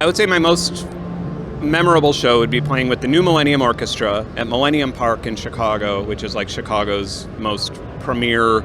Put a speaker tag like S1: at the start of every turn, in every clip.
S1: I would say my most memorable show would be playing with the New Millennium Orchestra at Millennium Park in Chicago, which is like Chicago's most premier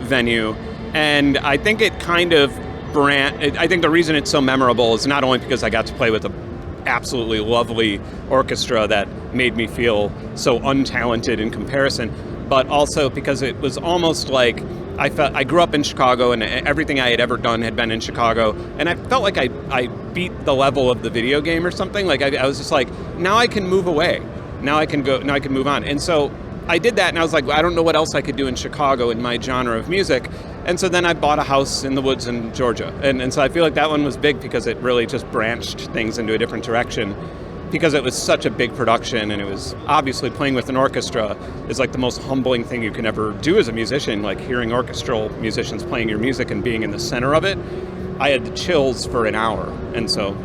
S1: venue. And I think it kind of I think the reason it's so memorable is not only because I got to play with an absolutely lovely orchestra that made me feel so untalented in comparison, but also because it was almost like I grew up in Chicago and everything I had ever done had been in Chicago, and I felt like I beat the level of the video game or something. Like I was just like, now I can move away. Now I can move on. And so I did that, and I was like, I don't know what else I could do in Chicago in my genre of music. And so then I bought a house in the woods in Georgia. And so I feel like that one was big because it really just branched things into a different direction, because it was such a big production, and it was obviously playing with an orchestra is like the most humbling thing you can ever do as a musician, like hearing orchestral musicians playing your music and being in the center of it. I had the chills for an hour. And so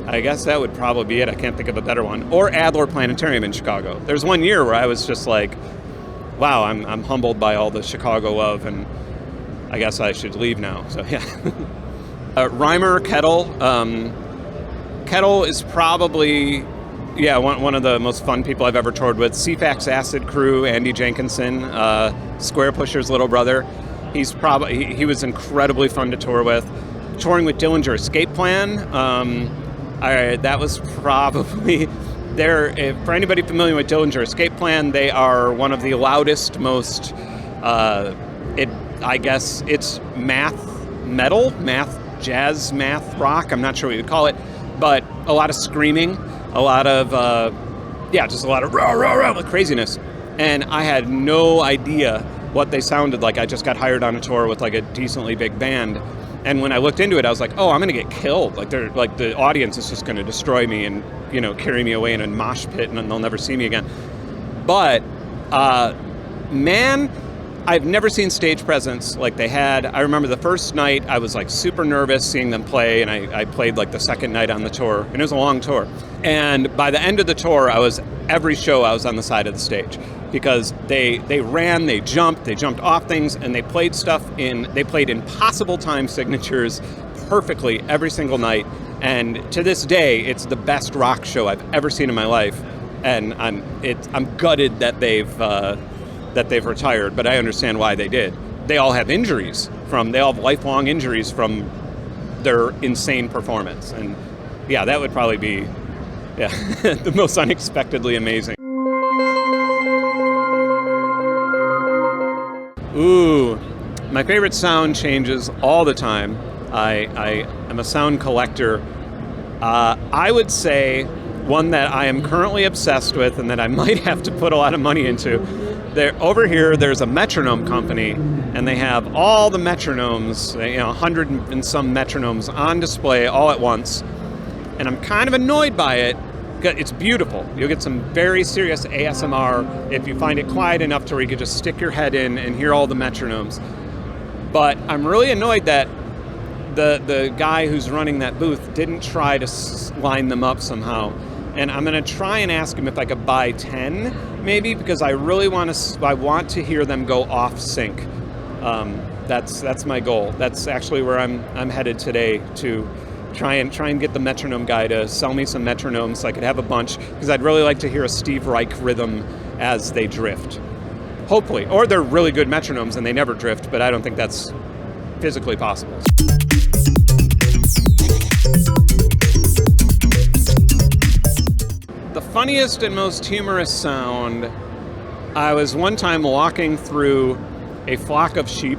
S1: I guess that would probably be it. I can't think of a better one. Or Adler Planetarium in Chicago. There's one year where I was just like, wow, I'm humbled by all the Chicago love, and I guess I should leave now. So yeah. Reimer Kettle. Kettle is probably, one of the most fun people I've ever toured with. CFAX Acid Crew, Andy Jenkinson, Square Pusher's little brother. He was incredibly fun to tour with. Touring with Dillinger Escape Plan. That was probably for anybody familiar with Dillinger Escape Plan, they are one of the loudest, most I guess it's jazz math rock. I'm not sure what you'd call it, but a lot of screaming, a lot of just a lot of rah rah rah with craziness. And I had no idea what they sounded like. I just got hired on a tour with like a decently big band. And when I looked into it, I was like, oh, I'm going to get killed. Like the audience is just going to destroy me and, carry me away in a mosh pit, and they'll never see me again. But, man, I've never seen stage presence like they had. I remember the first night I was like super nervous seeing them play, and I played like the second night on the tour, and it was a long tour. And by the end of the tour, every show I was on the side of the stage, because they ran, they jumped off things, and they played impossible time signatures perfectly every single night. And to this day, it's the best rock show I've ever seen in my life. And I'm gutted that they've retired, but I understand why they did. They all have they all have lifelong injuries from their insane performance. And yeah, that would probably be the most unexpectedly amazing. Ooh, my favorite sound changes all the time. I am a sound collector. I would say one that I am currently obsessed with and that I might have to put a lot of money into. Over here, there's a metronome company, and they have all the metronomes, 100 and some metronomes on display all at once. And I'm kind of annoyed by it. It's beautiful. You'll get some very serious ASMR if you find it quiet enough to where you could just stick your head in and hear all the metronomes. But I'm really annoyed that the guy who's running that booth didn't try to line them up somehow. And I'm going to try and ask him if I could buy 10, maybe, because I really want to hear them go off sync. That's my goal. That's actually where I'm headed today, to try and get the metronome guy to sell me some metronomes so I could have a bunch, because I'd really like to hear a Steve Reich rhythm as they drift. Hopefully. Or they're really good metronomes and they never drift, but I don't think that's physically possible. The funniest and most humorous sound, I was one time walking through a flock of sheep,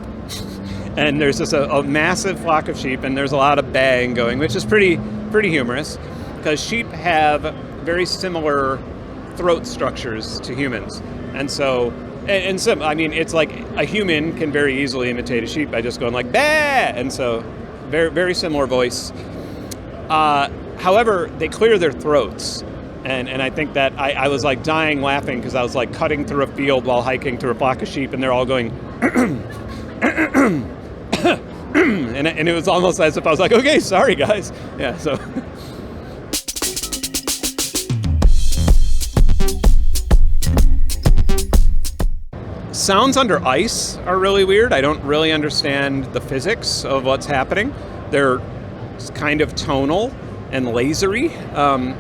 S1: and there's just a massive flock of sheep, and there's a lot of baying going, which is pretty humorous, because sheep have very similar throat structures to humans. And so, it's like a human can very easily imitate a sheep by just going like, bah! And so, very, very similar voice. However, they clear their throats. And I think that I was like dying laughing, because I was like cutting through a field while hiking through a flock of sheep, and they're all going, and it was almost as if I was like, okay, sorry guys. Yeah, so. Sounds under ice are really weird. I don't really understand the physics of what's happening. They're kind of tonal. and lasery.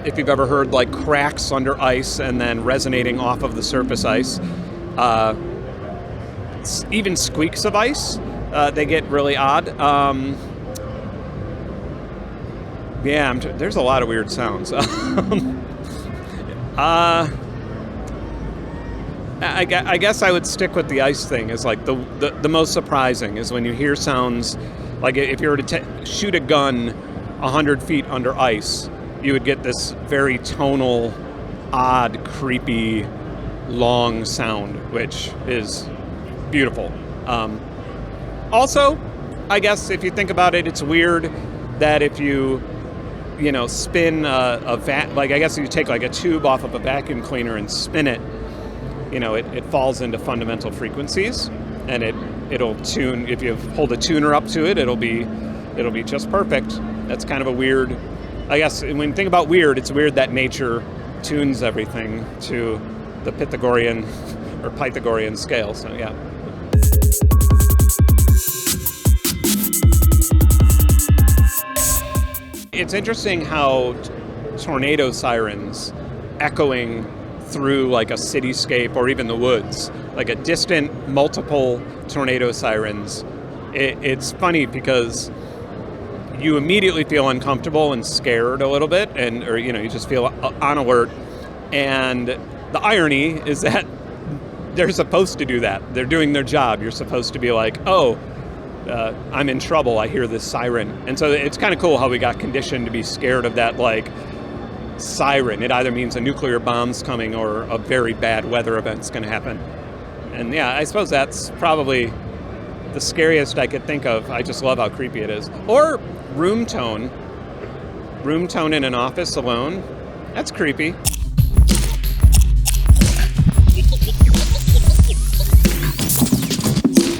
S1: If you've ever heard like cracks under ice and then resonating off of the surface ice. Even squeaks of ice, they get really odd. There's a lot of weird sounds. I guess I would stick with the ice thing. Is like the most surprising is when you hear sounds like if you were to shoot a gun 100 feet under ice, you would get this very tonal, odd, creepy, long sound, which is beautiful. Also, I guess if you think about it, it's weird that if you spin like I guess if you take like a tube off of a vacuum cleaner and spin it, it falls into fundamental frequencies, and it'll tune. If you hold a tuner up to it, it'll be just perfect. That's kind of a weird. I guess when you think about weird, it's weird that nature tunes everything to the Pythagorean or Pythagorean scale. So yeah. It's interesting how tornado sirens echoing through like a cityscape or even the woods, like a distant multiple tornado sirens. It's funny because you immediately feel uncomfortable and scared a little bit, or you just feel on alert. And the irony is that they're supposed to do that. They're doing their job. You're supposed to be like, oh, I'm in trouble. I hear this siren. And so it's kind of cool how we got conditioned to be scared of that, like, siren. It either means a nuclear bomb's coming or a very bad weather event's going to happen. And yeah, I suppose that's probably the scariest I could think of. I just love how creepy it is. Or room tone. Room tone in an office alone. That's creepy.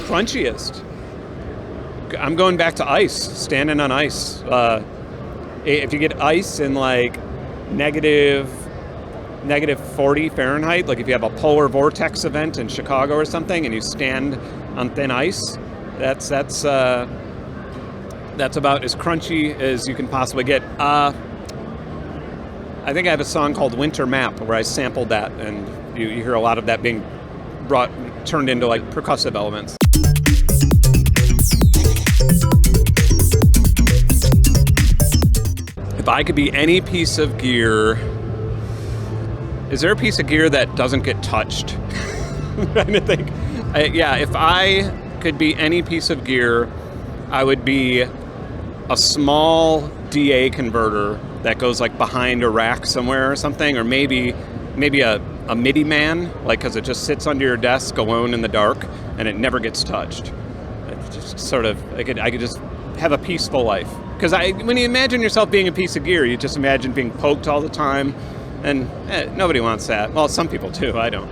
S1: Crunchiest. I'm going back to ice, standing on ice. If you get ice in like negative 40 Fahrenheit, like if you have a polar vortex event in Chicago or something and you stand on thin ice, that's about as crunchy as you can possibly get. I think I have a song called Winter Map where I sampled that, and you hear a lot of that being turned into like percussive elements. If I could be any piece of gear, is there a piece of gear that doesn't get touched? I'm trying to think. If I could be any piece of gear, I would be a small DA converter that goes like behind a rack somewhere or something, or maybe a MIDI man, like because it just sits under your desk alone in the dark and it never gets touched. It's just sort of I could just have a peaceful life. Because when you imagine yourself being a piece of gear, you just imagine being poked all the time, and nobody wants that. Well, some people do. I don't.